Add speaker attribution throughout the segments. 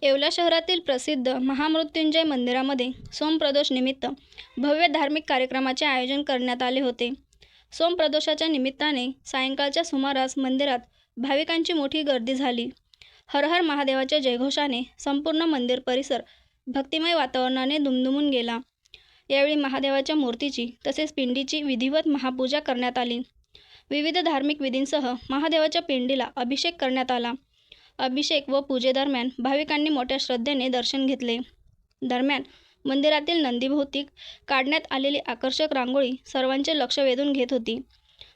Speaker 1: येवला शहरातील प्रसिद्ध महामृत्युंजय मंदिरामध्ये सोमप्रदोष निमित्त भव्य धार्मिक कार्यक्रमाचे आयोजन करण्यात आले होते। सोमप्रदोषाच्या निमित्ताने सायंकाळच्या सुमारास मंदिरात भाविकांची मोठी गर्दी झाली। हर हर महादेवाच्या जयघोषाने संपूर्ण मंदिर परिसर भक्तिमय वातावरणाने दुमदुमून गेला। यावेळी महादेवाच्या मूर्तीची तसेच पिंडीची विधिवत महापूजा करण्यात आली। विविध धार्मिक विधींसह महादेवाच्या पिंडीला अभिषेक करण्यात आला। अभिषेक व पूजेदरम्यान भाविकांनी मोठ्या श्रद्धेने दर्शन घेतले। दरम्यान मंदिरातील नंदीभोवती काढण्यात आलेली आकर्षक रांगोळी सर्वांचे लक्ष वेधून घेत होती।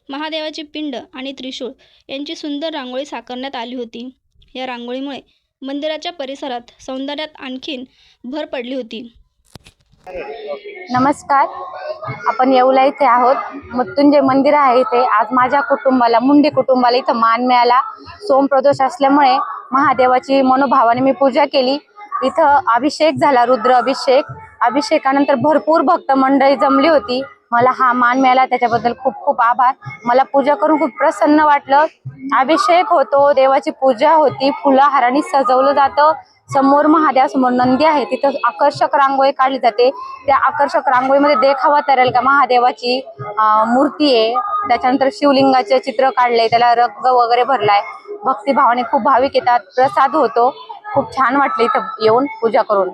Speaker 1: महादेवाची पिंड आणि त्रिशूळ यांची सुंदर रांगोळी साकारण्यात आली होती। या रांगोळीमुळे मंदिराच्या परिसरात सौंदर्यात आणखीन भर पडली होती।
Speaker 2: नमस्कार, आपण येवला इथे आहोत। मृत्युंजय मंदिर आहे इथे। आज माझ्या कुटुंबाला, मुंडे कुटुंबाला इथं मान मिळाला। सोमप्रदोष असल्यामुळे महादेवाची मनोभावाने मी पूजा केली। इथं अभिषेक झाला, रुद्र अभिषेक। अभिषेकानंतर भरपूर भक्त मंडळी जमली होती। मला हा मान मिळाला त्याच्याबद्दल खूप खूप आभार। मला पूजा करून खूप प्रसन्न वाटलं। अभिषेक होतो, देवाची पूजा होती, फुलाहारांनी सजवलं जातं। समोर महादेवासमोर नंदी आहे, तिथं आकर्षक रांगोळी काढली जाते। त्या आकर्षक रांगोळीमध्ये देखावा तयार का महादेवाची मूर्ती आहे, त्याच्यानंतर शिवलिंगाचे चित्र काढले, त्याला रंग वगैरे भरलाय। भक्तिभावाने खूप भाविक येतात, प्रसाद होतो। खूप छान वाटलं इथं येऊन पूजा करून।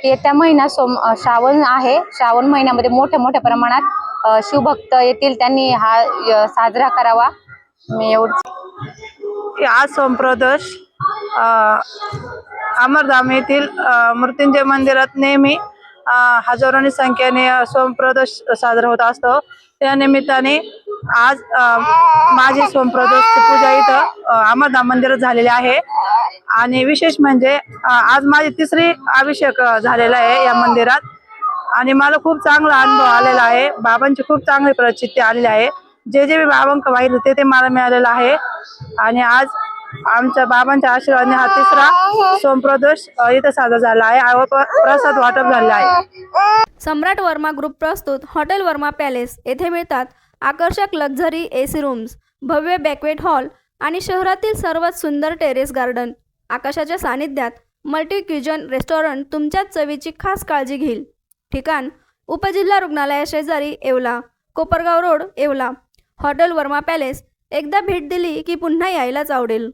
Speaker 2: येत्या महिना श्रावण आहे। श्रावण महिन्यामध्ये मोठ्या मोठ्या प्रमाणात शिवभक्त येतील, त्यांनी हा साजरा करावा। मी एवढं
Speaker 3: आज सोमप्रदोष अमरधाम येथील मृत्युंजय मंदिरात नेहमी हजारोंनी संख्येने सोमप्रदोष साजरा होत असतो। त्या निमित्ताने आज माझी सोमप्रदोषची पूजा इथं अमरधाम मंदिरात झालेली आहे। आणि विशेष म्हणजे आज माझी तिसरी अभिषेक झालेला आहे या मंदिरात। आणि मला खूप चांगला अनुभव आलेला आहे। बाबांची खूप चांगली प्रचिती आलेली आहे। जे जे मी बाबांक मागितले ते मला मिळालेलं आहे। आणि आज आमच्या बाबांच्या आशीर्वादाने हा तिसरा सोमप्रदोष इथं साजरा झाला आहे। प्रसाद वाटप झाला आहे।
Speaker 1: सम्राट वर्मा ग्रुप प्रस्तुत हॉटेल वर्मा पॅलेस येथे मिळतात आकर्षक लक्झरी एसी रूम्स, भव्य बॅक्वेट हॉल आणि शहरातील सर्वात सुंदर टेरेस गार्डन। आकाशाच्या सानिध्यात मल्टी क्युजन रेस्टॉरंट तुमच्या चवीची खास काळजी घेईल। ठिकाण उपजिल्हा रुग्णालया शेजारी Yeola, Kopargaon road Yeola. Hotel Verma palace एकदा भेट दिली की पुन्हा यायलाच आवडेल।